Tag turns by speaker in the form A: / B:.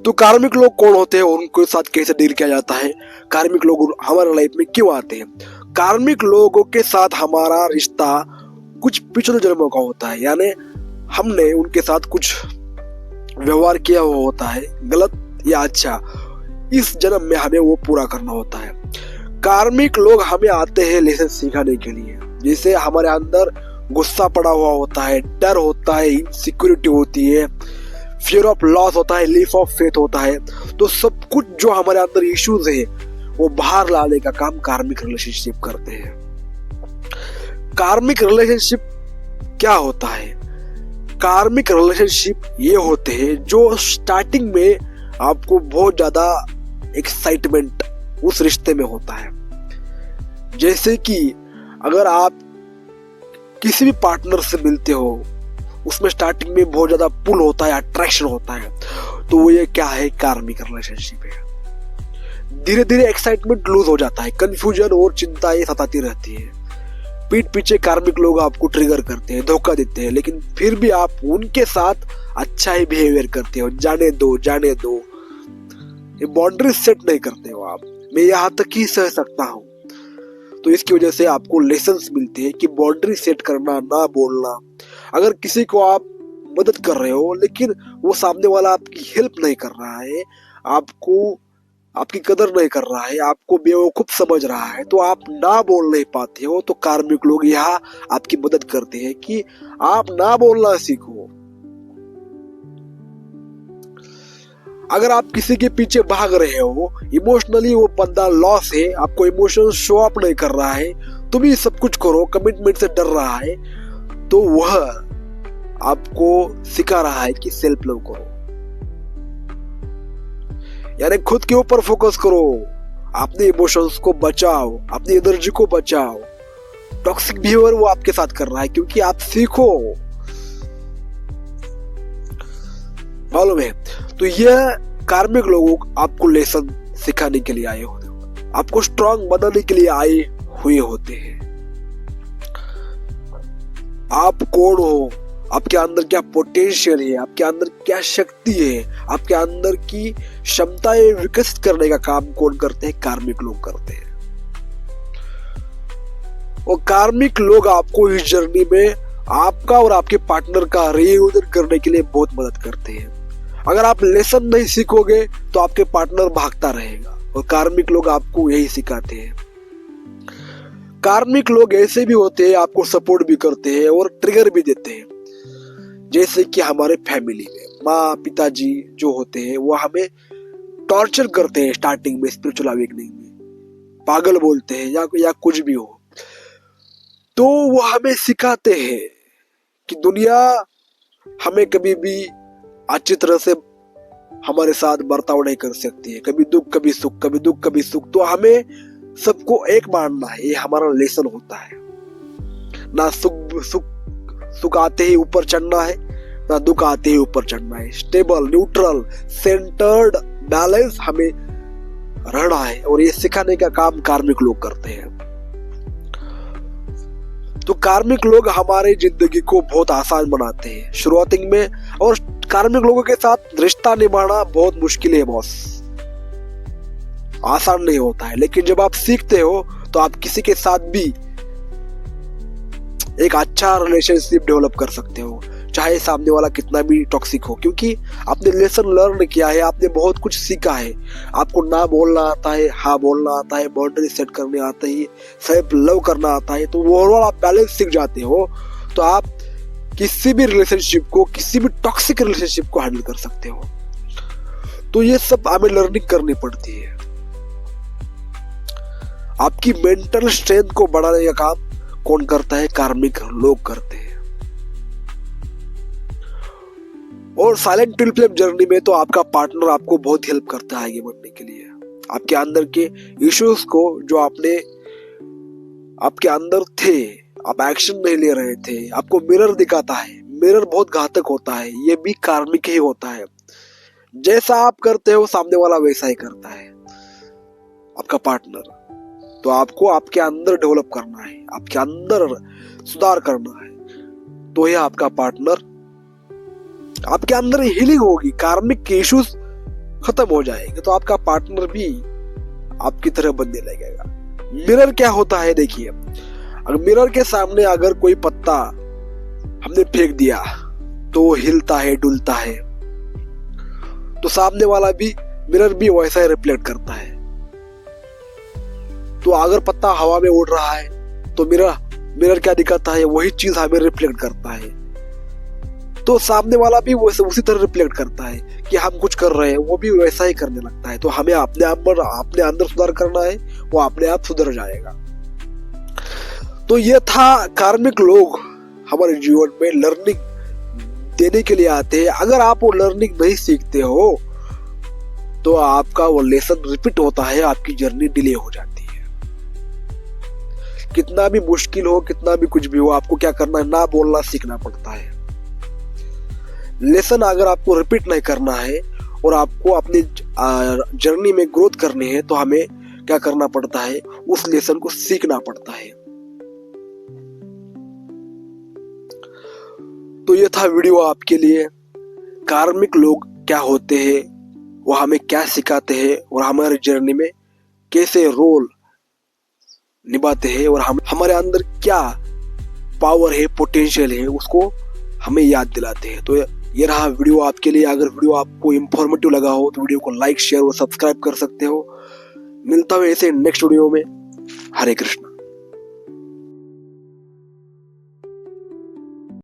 A: तो कार्मिक लोग कौन होते हैं, उनके साथ कैसे डील किया जाता है, कार्मिक लोग हमारे लाइफ में क्यों आते हैं। कार्मिक लोगों के साथ हमारा रिश्ता कुछ पिछले जन्मों का होता है, यानी हमने उनके साथ कुछ व्यवहार किया हुआ होता है, गलत या अच्छा, इस जन्म में हमें वो पूरा करना होता है। कार्मिक लोग हमें आते हैं लेसन सिखाने के लिए। जैसे हमारे अंदर गुस्सा पड़ा हुआ होता है, डर होता है, इनसिक्योरिटी होती है, फियर ऑफ लॉस होता है, लीफ ऑफ फेथ होता है, तो सब कुछ जो हमारे अंदर इश्यूज है वो बाहर लाने का काम कार्मिक रिलेशनशिप करते हैं। कार्मिक रिलेशनशिप क्या होता है? कार्मिक रिलेशनशिप ये होते हैं जो स्टार्टिंग में आपको बहुत ज्यादा एक्साइटमेंट उस रिश्ते में होता है। जैसे कि अगर आप किसी भी पार्टनर से मिलते हो, उसमें स्टार्टिंग में बहुत ज्यादा पुल होता है, अट्रैक्शन होता है, तो वो ये क्या है? कार्मिक रिलेशनशिप है। धीरे धीरे एक्साइटमेंट लूज हो जाता है, कंफ्यूजन और चिंताएं सताती रहती है। पीठ पीछे कार्मिक लोग आपको ट्रिगर करते हैं, धोखा देते हैं, लेकिन फिर भी आप उनके साथ अच्छा ही बिहेवियर करते हो, जाने दो जाने दो, ये बाउंड्री सेट नहीं करते हो आप, मैं यहाँ तक ही सह सकता हूँ। तो इसकी वजह से आपको लेसन्स मिलते हैं कि बाउंड्री सेट करना, ना बोलना। अगर किसी को आप मदद कर रहे हो लेकिन वो सामने वाला आपकी हेल्प नहीं कर रहा है, आपको आपकी कदर नहीं कर रहा है, आपको बेवकूफ समझ रहा है, तो आप ना बोल नहीं पाते हो, तो कार्मिक लोग यहाँ आपकी मदद करते हैं कि आप ना बोलना सीखो। अगर आप किसी के पीछे भाग रहे हो, इमोशनली वो बंदा लॉस है, आपको इमोशन शो अप नहीं कर रहा है, तुम ही सब कुछ करो, कमिटमेंट से डर रहा है, तो वह आपको सिखा रहा है कि सेल्फ लव करो, यानी खुद के ऊपर फोकस करो, अपने इमोशंस को बचाओ, अपनी एनर्जी को बचाओ। टॉक्सिक बिहेवियर वो आपके साथ कर रहा है क्योंकि आप सीखो, मालूम है। तो यह कार्मिक लोग आपको लेसन सिखाने के लिए आए होते हैं, आपको स्ट्रांग बनाने के लिए आए हुए होते हैं। आप कौन हो, आपके अंदर क्या पोटेंशियल है, आपके अंदर क्या शक्ति है, आपके अंदर की क्षमताएं विकसित करने का काम कौन करते हैं? कार्मिक लोग करते हैं। और कार्मिक लोग आपको इस जर्नी में आपका और आपके पार्टनर का रियूनियन करने के लिए बहुत मदद करते हैं। अगर आप लेसन नहीं सीखोगे तो आपके पार्टनर भागता रहेगा, और कार्मिक लोग आपको यही सिखाते हैं। कार्मिक लोग ऐसे भी होते हैं, आपको सपोर्ट भी करते हैं और ट्रिगर भी देते हैं। जैसे कि हमारे फैमिली में माँ पिताजी जो होते हैं वो हमें टॉर्चर करते हैं स्टार्टिंग में, स्पिरिचुअल अवेकनिंग में पागल बोलते हैं या कुछ भी हो, तो वो हमें सिखाते हैं कि दुनिया हमें कभी भी अच्छी तरह से हमारे साथ बर्ताव नहीं कर सकती है, कभी दुख कभी सुख, कभी दुख कभी सुख, तो हमें सबको एक मानना है। ये हमारा लेसन होता है। ना सुख आते ही ऊपर चढ़ना है, ना दुख आते ही ऊपर चढ़ना है। स्टेबल, न्यूट्रल, सेंटर्ड, बैलेंस हमें रहना है, और ये सिखाने का काम कार्मिक लोग करते हैं। तो कार्मिक लोग हमारी जिंदगी को बहुत आसान बनाते हैं शुरुआती में, और कार्मिक लोगों के साथ रिश्ता निभाना बहुत मुश्किल है बॉस, आसान नहीं होता है। लेकिन जब आप सीखते हो तो आप किसी के साथ भी एक अच्छा रिलेशनशिप डेवलप कर सकते हो, चाहे सामने वाला कितना भी टॉक्सिक हो, क्योंकि आपने लेसन लर्न किया है, आपने बहुत कुछ सीखा है। आपको ना बोलना आता है, हाँ बोलना आता है, बाउंड्री सेट करने आता है, सेल्फ लव करना आता है, तो ओवरऑल आप बैलेंस सीख जाते हो, तो आप किसी भी रिलेशनशिप को, किसी भी टॉक्सिक रिलेशनशिप को हैंडल कर सकते हो। तो ये सब हमें लर्निंग करनी पड़ती है। आपकी मेंटल स्ट्रेंथ को बढ़ाने का काम कौन करता है? कार्मिक लोग करते हैं। और साइलेंट ट्विन फ्लेम जर्नी में तो आपका पार्टनर आपको बहुत हेल्प करता है आगे बढ़ने के लिए। आपके अंदर के इश्यूज को जो आपके अंदर थे, आप एक्शन नहीं ले रहे थे, आपको मिरर दिखाता है। मिरर बहुत घातक होता है, ये भी कार्मिक ही होता है। जैसा आप करते हो सामने वाला वैसा ही करता है, आपका पार्टनर। तो आपको आपके अंदर डेवलप करना है, आपके अंदर सुधार करना है, तो ये आपका पार्टनर, आपके अंदर हीलिंग होगी। कार्मिक के इश्यूज खत्म हो जाएंगे तो आपका पार्टनर भी आपकी तरह बनने लगेगा। मिरर क्या होता है देखिए, अगर मिरर के सामने अगर कोई पत्ता हमने फेंक दिया तो वो हिलता है, डुलता है, तो सामने वाला भी मिरर भी वैसा ही रिफ्लेक्ट करता है। तो अगर पत्ता हवा में उड़ रहा है तो मिरर क्या दिखाता है, वही चीज हमें रिफ्लेक्ट करता है। तो सामने वाला भी वैसे उसी तरह रिफ्लेक्ट करता है कि हम कुछ कर रहे हैं, वो भी वैसा ही करने लगता है। तो हमें अपने अंदर सुधार करना है, वो अपने आप सुधर जाएगा। तो ये था, कार्मिक लोग हमारे जीवन में लर्निंग देने के लिए आते हैं। अगर आप वो लर्निंग नहीं सीखते हो तो आपका वो लेसन रिपीट होता है, आपकी जर्नी डिले हो जाती है। कितना भी मुश्किल हो, कितना भी कुछ भी हो, आपको क्या करना है, ना बोलना सीखना पड़ता है। लेसन अगर आपको रिपीट नहीं करना है और आपको अपनी जर्नी में ग्रोथ करनी है तो हमें क्या करना पड़ता है, उस लेसन को सीखना पड़ता है। तो ये था वीडियो आपके लिए, कार्मिक लोग क्या होते हैं, वो हमें क्या सिखाते हैं और हमारी जर्नी में कैसे रोल निभाते हैं और हम हमारे अंदर क्या पावर है, पोटेंशियल है, उसको हमें याद दिलाते हैं। तो ये रहा वीडियो आपके लिए। अगर वीडियो आपको इंफॉर्मेटिव लगा हो तो वीडियो को लाइक, शेयर और सब्सक्राइब कर सकते हो। मिलता हूं ऐसे नेक्स्ट वीडियो में। हरे कृष्ण।